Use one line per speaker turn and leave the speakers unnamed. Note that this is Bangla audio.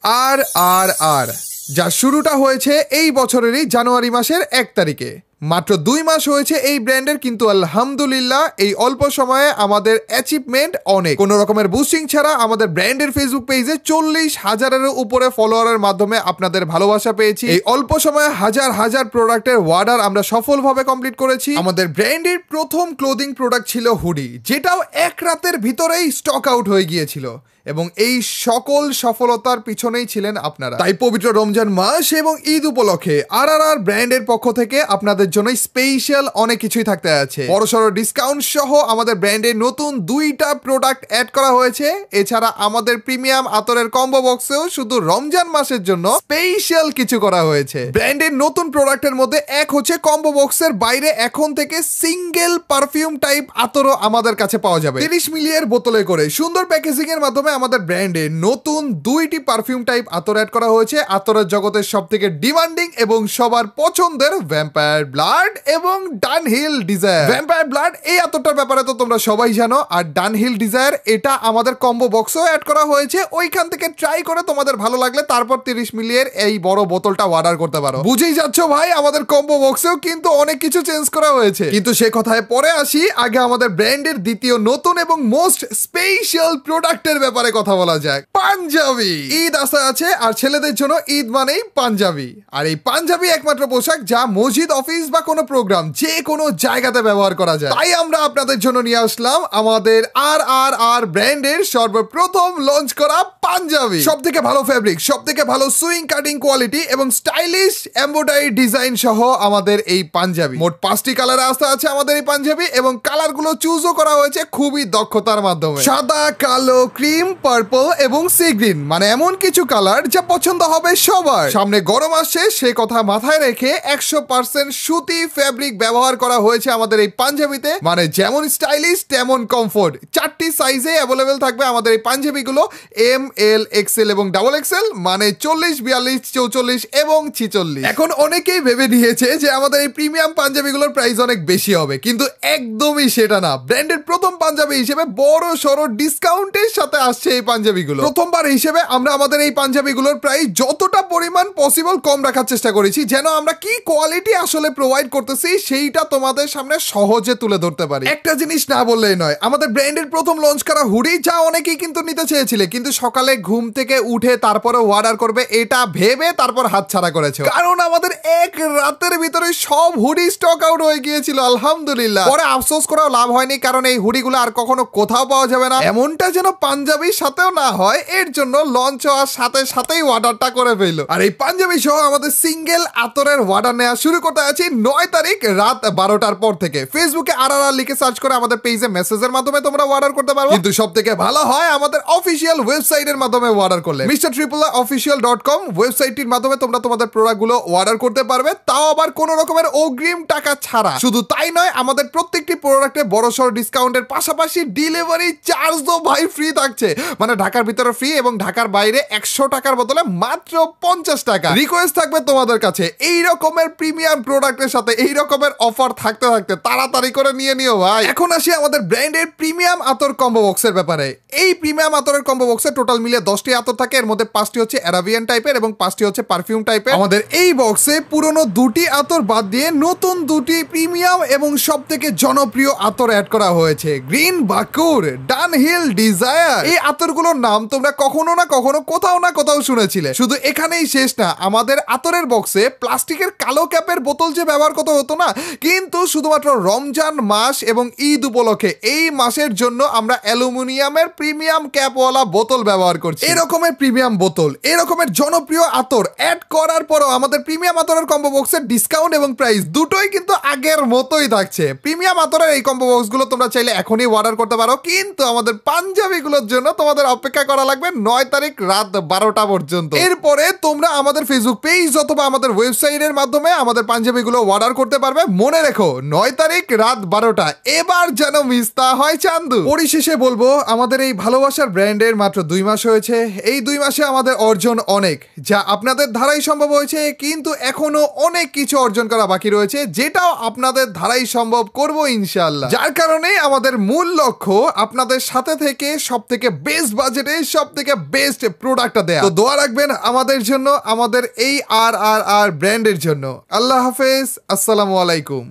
আর আর আর যা শুরুটা হয়েছে এই বছরেরই জানুয়ারি মাসের 1 তারিখে। মাত্র 2 মাস হয়েছে এই ব্র্যান্ডের, কিন্তু আলহামদুলিল্লাহ এই অল্প সময়ে আমাদের অ্যাচিভমেন্ট অনেক। কোনো রকমের বুস্টিং ছাড়া আমাদের ব্র্যান্ডের ফেসবুক পেজে 40,000-এর উপরে ফলোয়ারের মাধ্যমে আপনাদের ভালোবাসা পেয়েছি। এই অল্প সময়ে হাজার হাজার প্রোডাক্টের অর্ডার আমরা সফলভাবে কমপ্লিট করেছি। আমাদের ব্র্যান্ডের প্রথম ক্লোদিং প্রোডাক্ট ছিল হুডি, যেটাও এক রাতের ভিতরেই স্টক আউট হয়ে গিয়েছিল, এবং এই সকল সফলতার পিছনেই ছিলেন আপনারা। তাই পবিত্র রমজান মাস এবং ঈদ উপলক্ষে আর ব্র্যান্ডের পক্ষ থেকে আপনাদের জন্য স্পেশাল অনেক কিছুই থাকতে আছে। বড়সড় ডিসকাউন্ট সহ আমাদের ব্র্যান্ডে নতুন 2টা প্রোডাক্ট অ্যাড করা হয়েছে। এছাড়া আমাদের প্রিমিয়াম আতরের কম্বো বক্সেও শুধু রমজান মাসের জন্য স্পেশাল কিছু করা হয়েছে। ব্র্যান্ডের নতুন প্রোডাক্টের মধ্যে এক হচ্ছে কম্বো বক্সের বাইরে এখন থেকে সিঙ্গেল পারফিউম টাইপ আতরও আমাদের কাছে পাওয়া যাবে 30 মিলির বোতলে করে। সুন্দর প্যাকেজিং এর মাধ্যমে আমাদের ব্র্যান্ডে নতুন 2টি পারফিউম টাইপ আতর অ্যাড করা হয়েছে। আতরের জগতের সবথেকে ডিমান্ডিং এবং সবার পছন্দের ভ্যাম্পায়ার ব্লাড এবং ডানহিল ডিজায়ার। ভ্যাম্পায়ার ব্লাড এই আতরটার ব্যাপারে তো তোমরা সবাই জানো, আর ডানহিল ডিজায়ার এটা আমাদের কম্বো বক্সও অ্যাড করা হয়েছে। ওইখান থেকে ট্রাই করে তোমাদের ভালো লাগলে তারপর 30 মিলির এই বড় বোতলটা অর্ডার করতে পারো। বুঝেই যাচ্ছ ভাই, আমাদের কম্বো বক্সেও কিন্তু অনেক কিছু চেঞ্জ করা হয়েছে, কিন্তু সে কথায় পরে আসি। আগে আমাদের ব্র্যান্ডের দ্বিতীয় নতুন এবং মোস্ট স্পেশাল প্রোডাক্টের ব্যাপারে কথা বলা যায়। পাঞ্জাবি। ঈদ আসা আছে, আর ছেলেদের জন্য ঈদ মানেই পাঞ্জাবি। আর এই পাঞ্জাবি একমাত্র পোশাক যা মসজিদ, অফিস বা কোনো প্রোগ্রাম যে কোনো জায়গাতে ব্যবহার করা যায়। তাই আমরা আপনাদের জন্য নিয়ে আসলাম আমাদের আর ব্র্যান্ডের সর্বপ্রথম লঞ্চ করা পাঞ্জাবি। সব থেকে ভালো ফেব্রিক, সব থেকে ভালো সুইং কাটিং কোয়ালিটি এবং স্টাইলিশ এমব্রয়ডারি ডিজাইন সহ আমাদের এই পাঞ্জাবি। মোট 5টি কালারে আসতে আছে আমাদের এই পাঞ্জাবি, এবং কালার গুলো চুজও করা হয়েছে খুবই দক্ষতার মাধ্যমে। সাদা, কালো, ক্রিম, পার্পল এবং সি গ্রিন, মানে এমন কিছু কালার যা পছন্দ হবে সবার। সামনে গরম আসছে, সে কথা মাথায় রেখে 100% সুতি ফেব্রিক ব্যবহার করা হয়েছে আমাদের এই পাঞ্জাবিতে। মানে যেমন স্টাইলিশ তেমন কমফোর্ট। 4টি সাইজে অ্যাভেলেবেল থাকবে আমাদের এই পাঞ্জাবিগুলো, এম, এল, এক্সেল এবং ডাবল এক্সেল, মানে 40, 42, 44 এবং 46। এখন অনেকেই ভেবে নিয়েছে যে আমাদের এই প্রিমিয়াম পাঞ্জাবিগুলোর প্রাইস অনেক বেশি হবে, কিন্তু একদমই সেটা না। ব্র্যান্ডের প্রথম পাঞ্জাবি হিসেবে বড় সড়ো ডিসকাউন্টের সাথে আসছে এই পাঞ্জাবিগুলো। প্রথমবার হিসেবে আমরা আমাদের এই পাঞ্জাবিগুলোর প্রাইস যতটা পরিমাণ পসিবল কম রাখার চেষ্টা করেছি, যেন আমরা কি কোয়ালিটি আসলে প্রোভাইড করতেছি সেইটা তোমাদের সামনে সহজে তুলে ধরতে পারি। একটা জিনিস না বললেই নয়, আমাদের ব্র্যান্ডের প্রথম লঞ্চ করা হুডি, যা অনেকেই কিন্তু নিতে চেয়েছিলে, কিন্তু সকালে ঘুম থেকে উঠে তারপরে অর্ডার করবে এটা ভেবে তারপর হাতছাড়া করেছে, কারণ আমাদের এক রাতের ভিতরে সব হুডি স্টক আউট হয়ে গিয়েছিল আলহামদুলিল্লাহ। পরে আফসোস করাও লাভ হয়নি, কারণ এই হুডিগুলো আর কখনো কোথাও পাওয়া যাবে না। এমনটা যেন পাঞ্জাবির সাথেও না হয়, এর জন্য লঞ্চ হওয়ার সাথে সাথেই অর্ডারটা করে ফেললো। আর এই পাঞ্জাবি সহ আমাদের সিঙ্গেল আতরের অর্ডার নেওয়া শুরু করতে আছি 9 তারিখ রাত 12টার পর থেকে। ফেসবুকে আর লিখে সার্চ করে আমাদের পেজে মেসেজের মাধ্যমে তোমরা অর্ডার করতে পারো, কিন্তু সব থেকে ভালো হয় আমাদের অফিসিয়াল ওয়েবসাইটের মাধ্যমে অর্ডার করলে। mrtriple-official.com ওয়েবসাইটটির মাধ্যমে তোমরা তোমাদের প্রোডাক্টগুলো অর্ডার করতে পারবে, তাও আবার কোনো রকমের অগ্রিম টাকা ছাড়া। শুধু তাই নয়, আমাদের প্রত্যেকটি প্রোডাক্টে বড়সড় ডিসকাউন্টের পাশাপাশি ডেলিভারি চার্জও ভাই ফ্রি থাকছে। মানে ঢাকার ভিতরে ফ্রি এবং ঢাকার বাইরে 100 টাকার বদলে মাত্র 50 টাকা। রিকোয়েস্ট থাকবে তোমাদের কাছে, এই রকমের প্রিমিয়াম প্রোডাক্টের সাথে এই রকমের অফার থাকতে থাকতে তাড়াতাড়ি করে নিয়ে নিও ভাই। এখন আসি আমাদের ব্র্যান্ডের প্রিমিয়াম আতর কম্বো বক্সের ব্যাপারে। এই প্রিমিয়াম আতরের কম্বো বক্সে টোটাল মিলিয়ে 10টি আতর থাকে। এর মধ্যে 5টি হচ্ছে অ্যারাবিয়ান টাইপের এবং 5টি হচ্ছে পারফিউম টাইপের। আমাদের এই বক্সে পুরনো 2টি আতর বাদ দিয়ে নতুন 2টি প্রিমিয়াম এবং সব থেকে জনপ্রিয় আতর অ্যাড করা হয়েছে, গ্রিন বাকুর, ডানহিল ডিজায়ার। এই আতরগুলোর নাম তোমরা কখনো না কখনো কোথাও না কোথাও শুনেছিলে। শুধু এখানেই শেষ না, আমাদের আতরের বক্সে প্লাস্টিকের কালো ক্যাপের বোতল যে ব্যবহার করতে হতো না, কিন্তু শুধুমাত্র রমজান মাস এবং ঈদ উপলক্ষে এই মাসের জন্য আমরা অ্যালুমিনিয়ামের প্রিমিয়াম ক্যাপওয়ালা বোতল ব্যবহার করছি। এরকমের প্রিমিয়াম বোতল, এরকমের জনপ্রিয় আতর অ্যাড করার পরও আমাদের প্রিমিয়াম আতরের কম্বো বক্সের ডিসকাউন্ট এবং প্রাইস দুটোই কিন্তু আগের মতোই থাকছে। প্রিমিয়াম আতরের এই কম্বো বক্সগুলো তোমরা চাইলে এখনই অর্ডার করতে পারো, কিন্তু আমাদের পাঞ্জাবিগুলোর জন্য তোমাদের অপেক্ষা করা লাগবে 9 তারিখ রাত 12টা পর্যন্ত। এরপরে তোমরা আমাদের ফেসবুক পেজ অথবা আমাদের ওয়েবসাইটের মাধ্যমে আমাদের পাঞ্জাবিগুলো অর্ডার করতে পারবে। মনে রেখো 9 তারিখ রাত 12টা, এবার যেন মিস না হয় চান্দু। পরিশেষে বলবো, আমাদের এই ভালোবাসার ব্র্যান্ডের মাত্র 2 মাস হয়েছে। এই 2 মাসে আমাদের অর্জন অনেক, যা আপনাদের ধারাই সম্ভব হয়েছে, কিন্তু এখনো অনেক কিছু অর্জন করা বাকি রয়েছে, যেটাও আপনাদের ধারাই সম্ভব করব ইনশাআল্লাহ। যার কারণে আমাদের মূল লক্ষ্য আপনাদের সাথে থেকে সব থেকে বেস্ট বাজেটে সব থেকে বেস্ট প্রোডাক্টটা দেয়া। তো দোয়া রাখবেন আমাদের জন্য, আমাদের এই আর ব্র্যান্ডের জন্য। আল্লাহ হাফেজ, আসসালামু আলাইকুম।